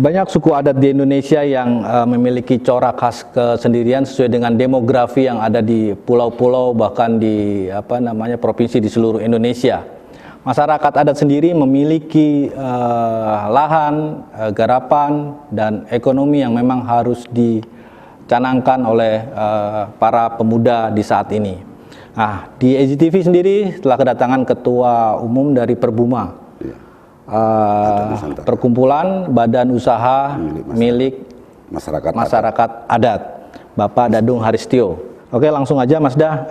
Banyak suku adat di Indonesia yang memiliki corak khas kesendirian sesuai dengan demografi yang ada di pulau-pulau, bahkan di provinsi di seluruh Indonesia. Masyarakat adat sendiri memiliki lahan, garapan, dan ekonomi yang memang harus dicanangkan oleh para pemuda di saat ini. Nah, di EZTV sendiri telah kedatangan Ketua Umum dari Perbuma, Perkumpulan Badan Usaha milik masyarakat adat, Bapak Dadung Haristio. Oke, langsung aja Mas Dah,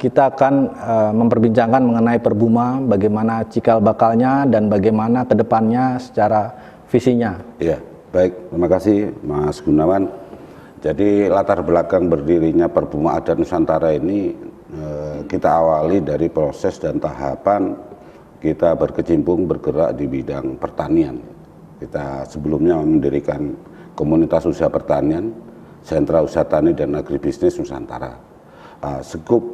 kita akan memperbincangkan mengenai Perbuma, bagaimana cikal bakalnya dan bagaimana kedepannya secara visinya. Iya, baik, terima kasih Mas Gunawan. Jadi latar belakang berdirinya Perbuma Adat Nusantara ini kita awali dari proses dan tahapan kita berkecimpung bergerak di bidang pertanian. Kita sebelumnya mendirikan komunitas usaha pertanian, sentra usaha tani dan agribisnis Nusantara. Skup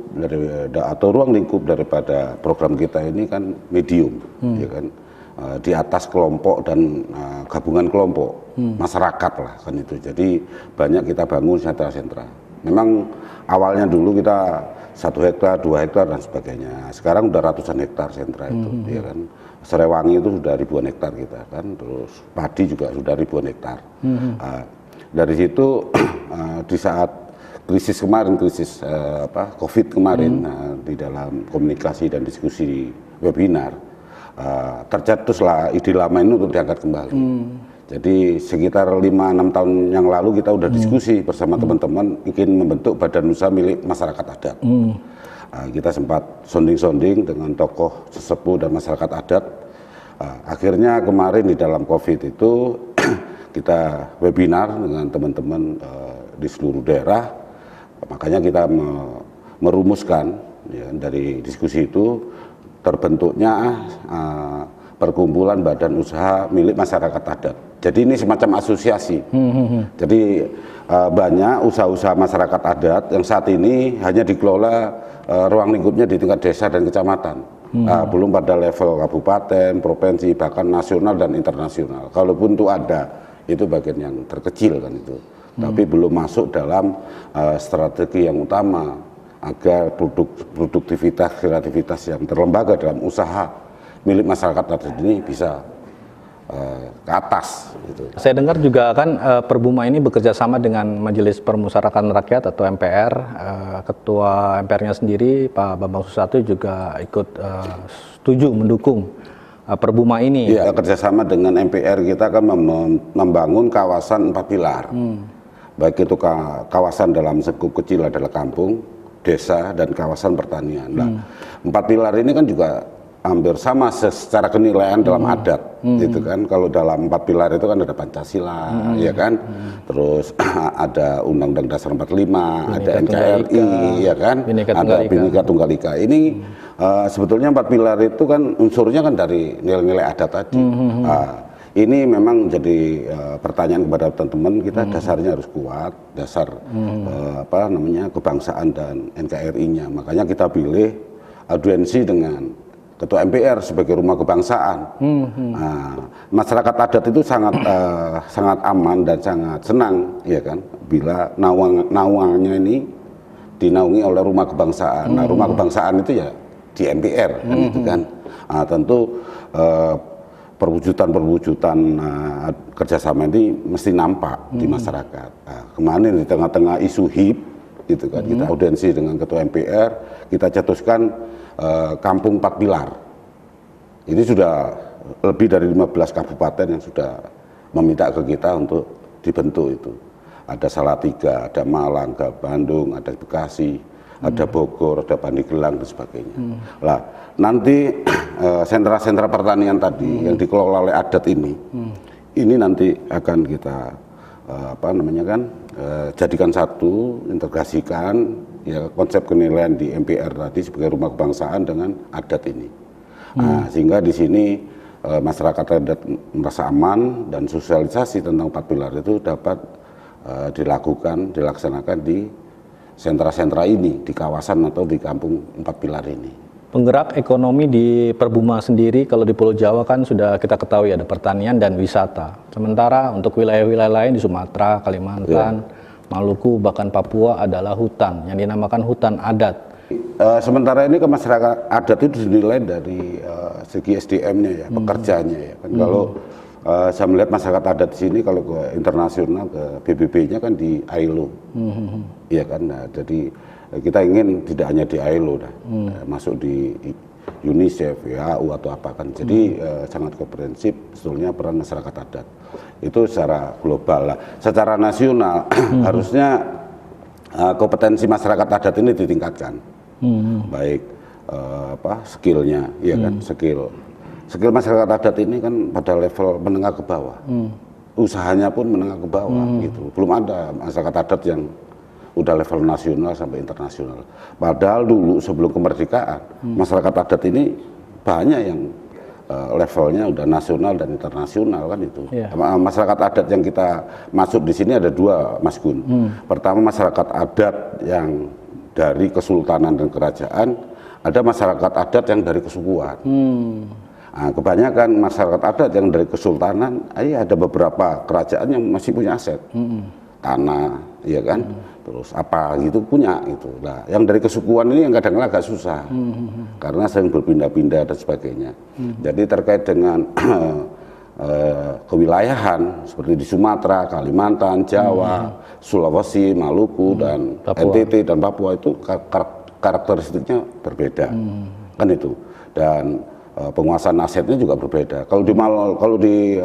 atau ruang lingkup daripada program kita ini kan medium, ya kan, di atas kelompok dan gabungan kelompok masyarakat lah kan itu. Jadi banyak kita bangun sentra-sentra. Memang awalnya dulu kita 1 hektar, 2 hektar dan sebagainya. Sekarang udah ratusan hektar sentra itu, ya kan. Serewangi itu sudah ribuan hektar kita kan. Terus padi juga sudah ribuan hektar. Dari situ di saat krisis kemarin, COVID kemarin, di dalam komunikasi dan diskusi webinar, tercetuslah ide lama ini untuk diangkat kembali. Jadi sekitar 5-6 tahun yang lalu kita udah diskusi bersama teman-teman ingin membentuk badan usaha milik masyarakat adat. Kita sempat sonding-sonding dengan tokoh sesepuh dan masyarakat adat. Akhirnya kemarin di dalam COVID itu kita webinar dengan teman-teman di seluruh daerah. Makanya kita merumuskan ya, dari diskusi itu terbentuknya Perkumpulan Badan Usaha milik Masyarakat Adat. Jadi ini semacam asosiasi. Jadi banyak usaha-usaha masyarakat adat yang saat ini hanya dikelola ruang lingkupnya di tingkat desa dan kecamatan. Belum pada level kabupaten, provinsi, bahkan nasional dan internasional. Kalaupun itu ada, itu bagian yang terkecil kan itu. Tapi belum masuk dalam strategi yang utama agar produktivitas, kreativitas yang terlembaga dalam usaha milik masyarakat adat ini bisa ke atas. Gitu. Saya dengar juga kan Perbuma ini bekerja sama dengan Majelis Permusyawaratan Rakyat atau MPR. Ketua MPR-nya sendiri Pak Bambang Susatyo juga ikut setuju mendukung Perbuma ini. Iya, kerjasama dengan MPR kita akan membangun kawasan 4 pilar. Baik itu kawasan dalam skup kecil adalah kampung, desa, dan kawasan pertanian. Nah, 4 pilar ini kan juga hampir sama secara kenilaian dalam adat, gitu kan. Kalau dalam 4 pilar itu kan ada Pancasila, ya kan. Terus ada Undang-Undang Dasar 45, ada NKRI, ya kan. Ada Bhinneka Tunggal Ika. Ini sebetulnya 4 pilar itu kan unsurnya kan dari nilai-nilai adat tadi. Ini memang jadi pertanyaan kepada teman-teman kita, dasarnya harus kuat, dasar kebangsaan dan NKRI-nya. Makanya kita pilih audiensi dengan Ketua MPR sebagai rumah kebangsaan. Masyarakat adat itu sangat aman dan sangat senang, ya kan, bila naungannya ini dinaungi oleh rumah kebangsaan. Nah, rumah kebangsaan itu ya di MPR, kan itu kan. Tentu perwujudan kerjasama ini mesti nampak di masyarakat. Kemarin di tengah-tengah isu HIP, gitu kan, kita audiensi dengan Ketua MPR, kita cetuskan Kampung 4 Pilar. Ini sudah lebih dari 15 kabupaten yang sudah meminta ke kita untuk dibentuk itu. Ada Salatiga, ada Malang, ada Bandung, ada Bekasi, ada Bogor, ada Pandeglang dan sebagainya. Lah, nanti sentra-sentra pertanian tadi yang dikelola oleh adat ini nanti akan kita jadikan satu, integrasikan ya konsep kenilaian di MPR tadi sebagai rumah kebangsaan dengan adat ini. Sehingga di sini masyarakat adat merasa aman dan sosialisasi tentang 4 pilar itu dapat dilaksanakan di sentra-sentra ini, di kawasan atau di kampung 4 pilar ini. Penggerak ekonomi di Perbuma sendiri kalau di Pulau Jawa kan sudah kita ketahui ada pertanian dan wisata. Sementara untuk wilayah-wilayah lain di Sumatera, Kalimantan, Maluku, bahkan Papua adalah hutan yang dinamakan hutan adat. Sementara ini ke masyarakat adat itu dinilai dari segi SDM-nya ya, pekerjanya ya. Kan kalau saya melihat masyarakat adat di sini kalau ke internasional ke PBB-nya kan di ILO, iya kan. Nah, jadi kita ingin tidak hanya di ILO, masuk di UNICEF, WHO atau apa kan. Jadi sangat komprehensif sebetulnya peran masyarakat adat itu secara global lah. Secara nasional harusnya kompetensi masyarakat adat ini ditingkatkan, baik skillnya, ya kan, skill masyarakat adat ini kan pada level menengah ke bawah, usahanya pun menengah ke bawah gitu. Belum ada masyarakat adat yang udah level nasional sampai internasional. Padahal dulu sebelum kemerdekaan masyarakat adat ini banyak yang levelnya udah nasional dan internasional kan itu. Masyarakat adat yang kita masuk di sini ada dua, Mas Gun. Pertama masyarakat adat yang dari kesultanan dan kerajaan, ada masyarakat adat yang dari kesukuan. Nah, kebanyakan masyarakat adat yang dari kesultanan, ada beberapa kerajaan yang masih punya aset, tanah, ya kan, terus apa gitu punya itu. Nah, yang dari kesukuan ini yang kadang-kadang agak susah, karena sering berpindah-pindah dan sebagainya. Jadi terkait dengan kewilayahan seperti di Sumatera, Kalimantan, Jawa, Sulawesi, Maluku dan NTT dan Papua itu karakteristiknya berbeda, kan itu. Dan penguasaan asetnya juga berbeda. Kalau di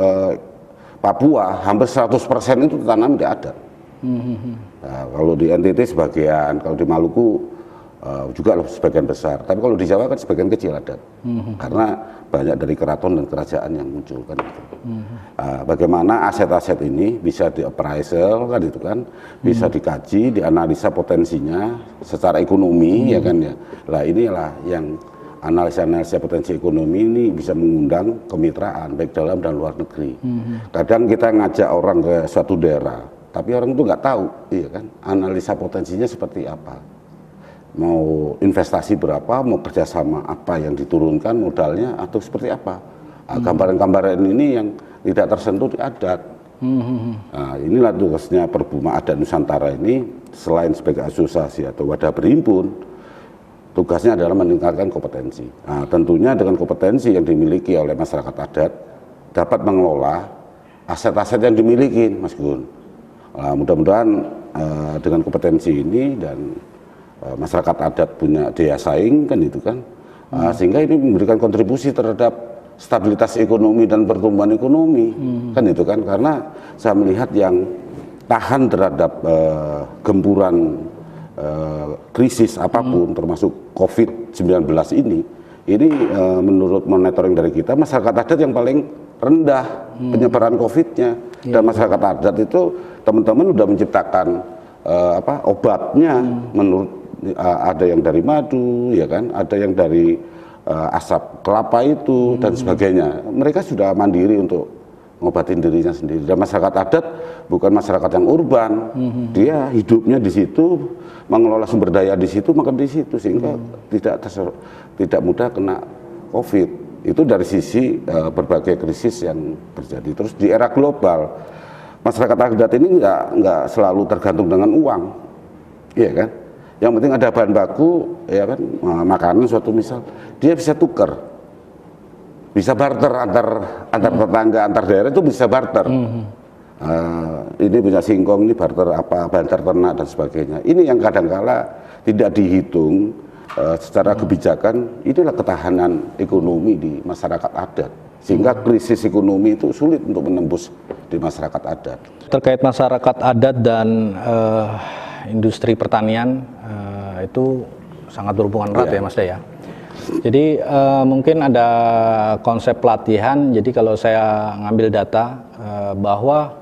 Papua hampir 100% itu tanam di adat. Nah, kalau di NTT sebagian, kalau di Maluku juga sebagian besar. Tapi kalau di Jawa kan sebagian kecil adat, karena banyak dari keraton dan kerajaan yang muncul kan itu. Bagaimana aset-aset ini bisa di appraisal kan itu kan, bisa dikaji, dianalisa potensinya secara ekonomi ya kan ya. Lah inilah yang analisa potensi ekonomi ini bisa mengundang kemitraan baik dalam dan luar negeri. Kadang kita ngajak orang ke suatu daerah, tapi orang itu nggak tahu, iya kan, analisa potensinya seperti apa, mau investasi berapa, mau kerjasama apa yang diturunkan modalnya atau seperti apa. Gambaran-gambaran ini yang tidak tersentuh di adat. Nah, inilah tugasnya Perbuma Adat Nusantara ini, selain sebagai asosiasi atau wadah berhimpun, tugasnya adalah meningkatkan kompetensi. Nah, tentunya dengan kompetensi yang dimiliki oleh masyarakat adat dapat mengelola aset-aset yang dimiliki, Mas Gun. Mudah-mudahan dengan kompetensi ini dan masyarakat adat punya daya saing kan itu kan, sehingga ini memberikan kontribusi terhadap stabilitas ekonomi dan pertumbuhan ekonomi kan itu kan, karena saya melihat yang tahan terhadap gempuran krisis apapun termasuk COVID-19 ini menurut monitoring dari kita masyarakat adat yang paling rendah penyebaran COVID-nya. Dan masyarakat adat itu teman-teman sudah menciptakan obatnya, menurut ada yang dari madu ya kan, ada yang dari asap kelapa itu dan sebagainya. Mereka sudah mandiri untuk ngobatin dirinya sendiri. Dan masyarakat adat bukan masyarakat yang urban, dia hidupnya di situ, mengelola sumber daya di situ, makan di situ, sehingga tidak mudah kena COVID. Itu dari sisi berbagai krisis yang terjadi. Terus di era global, masyarakat adat ini nggak selalu tergantung dengan uang, iya kan? Yang penting ada bahan baku, ya kan, makanan suatu misal, dia bisa tukar. Bisa barter antar tetangga, antar daerah itu bisa barter. Ini punya singkong, ini barter apa, barter ternak dan sebagainya. Ini yang kadangkala tidak dihitung secara kebijakan. Inilah ketahanan ekonomi di masyarakat adat, sehingga krisis ekonomi itu sulit untuk menembus di masyarakat adat. Terkait masyarakat adat dan industri pertanian itu sangat berhubungan erat ya Mas Daya. Jadi mungkin ada konsep pelatihan. Jadi kalau saya ngambil data bahwa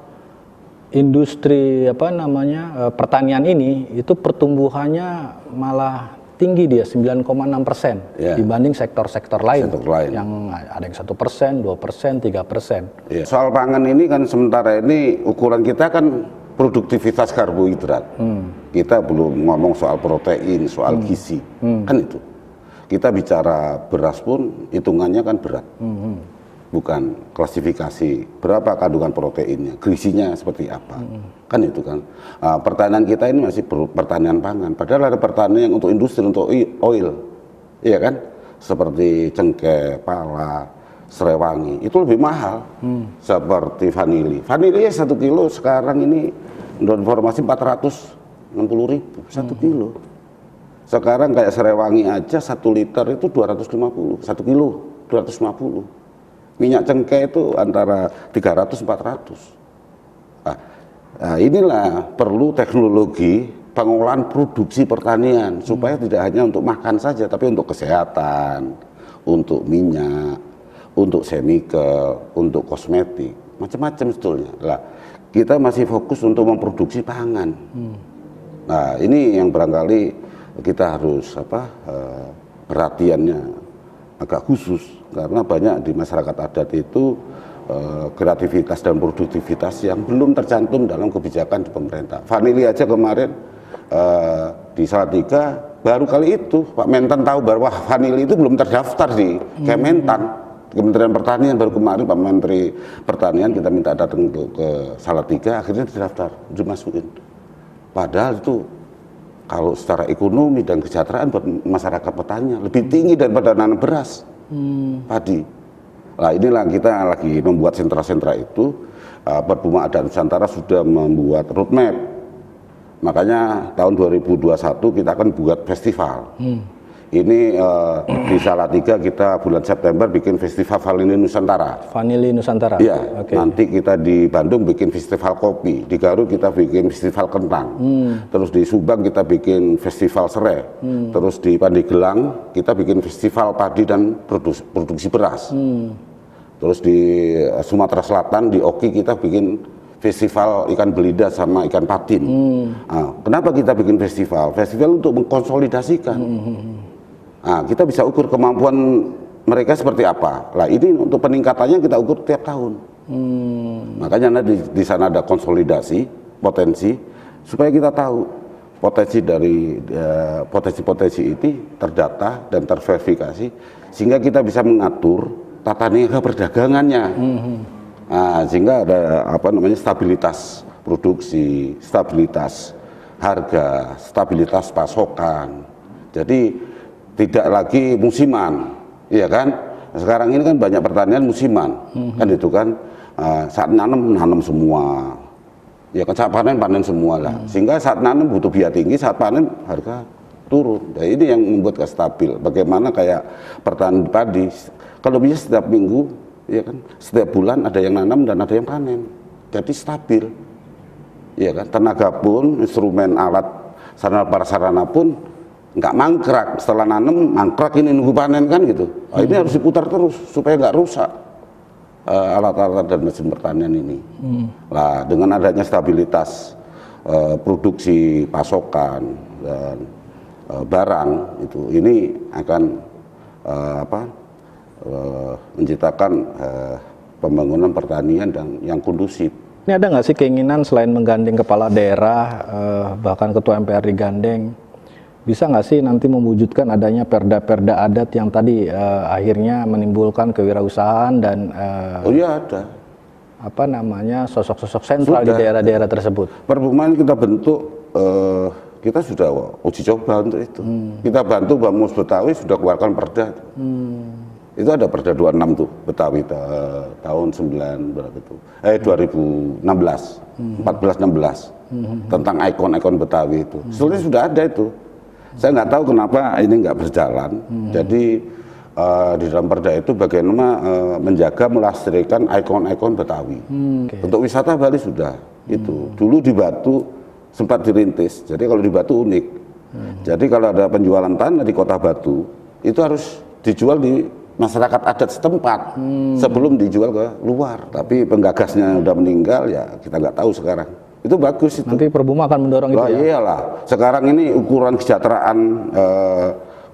industri pertanian ini itu pertumbuhannya malah tinggi, dia 9,6% dibanding sektor-sektor lain, yang ada yang 1%, 2%, 3%. Soal pangan ini kan sementara ini ukuran kita kan produktivitas karbohidrat. Kita belum ngomong soal protein, soal gizi, kan itu. Kita bicara beras pun hitungannya kan berat, bukan klasifikasi berapa kandungan proteinnya, gizinya seperti apa, kan itu kan. Pertanian kita ini masih pertanian pangan, padahal ada pertanian yang untuk industri, untuk oil, iya kan, seperti cengkeh, pala, serewangi, itu lebih mahal, seperti vanili. Vanili 1 kilo sekarang ini menurut informasi 460.000 1 kilo. Sekarang kayak serewangi aja 1 liter itu 250, 1 kilo 250. Minyak cengkeh itu antara 300-400. Nah, inilah perlu teknologi pengolahan produksi pertanian supaya tidak hanya untuk makan saja, tapi untuk kesehatan, untuk minyak, untuk chemical, untuk kosmetik, macam-macam sebetulnya. Lah, kita masih fokus untuk memproduksi pangan. Nah, ini yang barangkali kita harus perhatiannya agak khusus, karena banyak di masyarakat adat itu kreativitas dan produktivitas yang belum tercantum dalam kebijakan di pemerintah. Vanili aja kemarin di Salatiga baru kali itu Pak Mentan tahu bahwa vanili itu belum terdaftar di Kementan, Kementerian Pertanian. Baru kemarin Pak Menteri Pertanian kita minta datang ke Salatiga, akhirnya terdaftar, dimasukin. Padahal itu kalau secara ekonomi dan kesejahteraan buat masyarakat petani lebih tinggi daripada nanam beras, padi. Nah, inilah kita lagi membuat sentra-sentra itu. Perbuma Adat Nusantara sudah membuat roadmap. Makanya tahun 2021 kita akan buat festival. Ini di Salatiga kita bulan September bikin festival Vanili Nusantara. Vanili Nusantara. Iya. Okay. Nanti kita di Bandung bikin festival kopi, di Garut kita bikin festival kentang, terus di Subang kita bikin festival serai, terus di Pandeglang kita bikin festival padi dan produksi beras, terus di Sumatera Selatan di Oki kita bikin festival ikan belida sama ikan patin. Nah, kenapa kita bikin festival? Festival untuk mengkonsolidasikan. Nah, kita bisa ukur kemampuan mereka seperti apa. Nah, ini untuk peningkatannya kita ukur tiap tahun. Makanya di sana ada konsolidasi potensi supaya kita tahu potensi dari potensi-potensi ini terdata dan terverifikasi sehingga kita bisa mengatur tata niaga perdagangannya. Nah, sehingga ada stabilitas produksi, stabilitas harga, stabilitas pasokan. Jadi tidak lagi musiman, iya kan? Sekarang ini kan banyak pertanian musiman, kan itu kan saat nanam semua, ya kan, saat panen semua lah. Sehingga saat nanam butuh biaya tinggi, saat panen harga turun. Nah, ini yang membuat stabil. Bagaimana kayak pertanian padi, kalau bisa setiap minggu, ya kan, setiap bulan ada yang nanam dan ada yang panen, jadi stabil, ya kan. Tenaga pun, instrumen, alat, sarana prasarana pun nggak mangkrak, setelah nanam mangkrak, ini nunggu panen kan gitu. Nah, ini harus diputar terus supaya nggak rusak alat-alat dan mesin pertanian ini. Nah, dengan adanya stabilitas produksi, pasokan dan barang itu, ini akan menciptakan pembangunan pertanian dan yang kondusif. Ini ada nggak sih keinginan selain menggandeng kepala daerah, bahkan ketua MPR digandeng, bisa nggak sih nanti mewujudkan adanya perda-perda adat yang tadi akhirnya menimbulkan kewirausahaan dan oh iya, ada sosok-sosok sentral di daerah-daerah tersebut. Perbumaan kita bentuk, kita sudah uji coba untuk itu. Kita bantu Bamus Betawi sudah keluarkan perda. Itu ada perda 26 tuh Betawi tahun 2016, 14-16 tentang ikon-ikon Betawi itu. Sebenarnya sudah ada itu. Saya nggak tahu kenapa ini nggak berjalan. Jadi di dalam perda itu bagaimana menjaga melestarikan ikon-ikon Betawi. Untuk wisata Bali sudah itu. Dulu di Batu sempat dirintis. Jadi kalau di Batu unik. Jadi kalau ada penjualan tanah di Kota Batu itu harus dijual di masyarakat adat setempat sebelum dijual ke luar. Tapi penggagasnya udah meninggal, ya kita nggak tahu sekarang. Itu bagus itu. Nanti Perbuma akan mendorong itu ya? Iyalah. Sekarang ini ukuran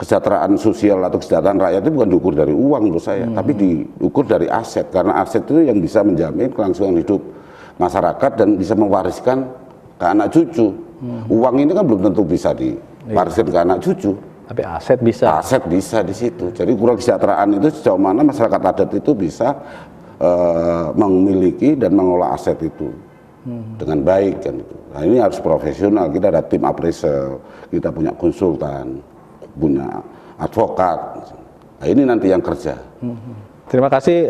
kesejahteraan sosial atau kesejahteraan rakyat itu bukan diukur dari uang menurut saya, tapi diukur dari aset. Karena aset itu yang bisa menjamin kelangsungan hidup masyarakat dan bisa mewariskan ke anak cucu. Uang ini kan belum tentu bisa diwariskan ke anak cucu. Tapi aset bisa. Aset bisa di situ. Jadi kurang kesejahteraan itu sejauh mana masyarakat adat itu bisa memiliki dan mengolah aset itu dengan baik kan itu. Nah ini harus profesional. Kita ada tim appraisal, kita punya konsultan, punya advokat. Nah ini nanti yang kerja. Terima kasih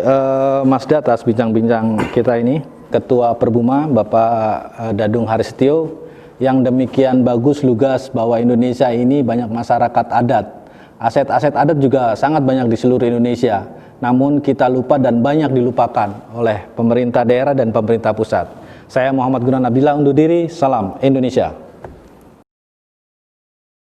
Mas Dat atas bincang-bincang kita ini. Ketua Perbuma Bapak Dadung Haristio yang demikian bagus lugas bahwa Indonesia ini banyak masyarakat adat. Aset-aset adat juga sangat banyak di seluruh Indonesia. Namun kita lupa dan banyak dilupakan oleh pemerintah daerah dan pemerintah pusat. Saya Muhammad Gunan Abdillah undur diri. Salam Indonesia.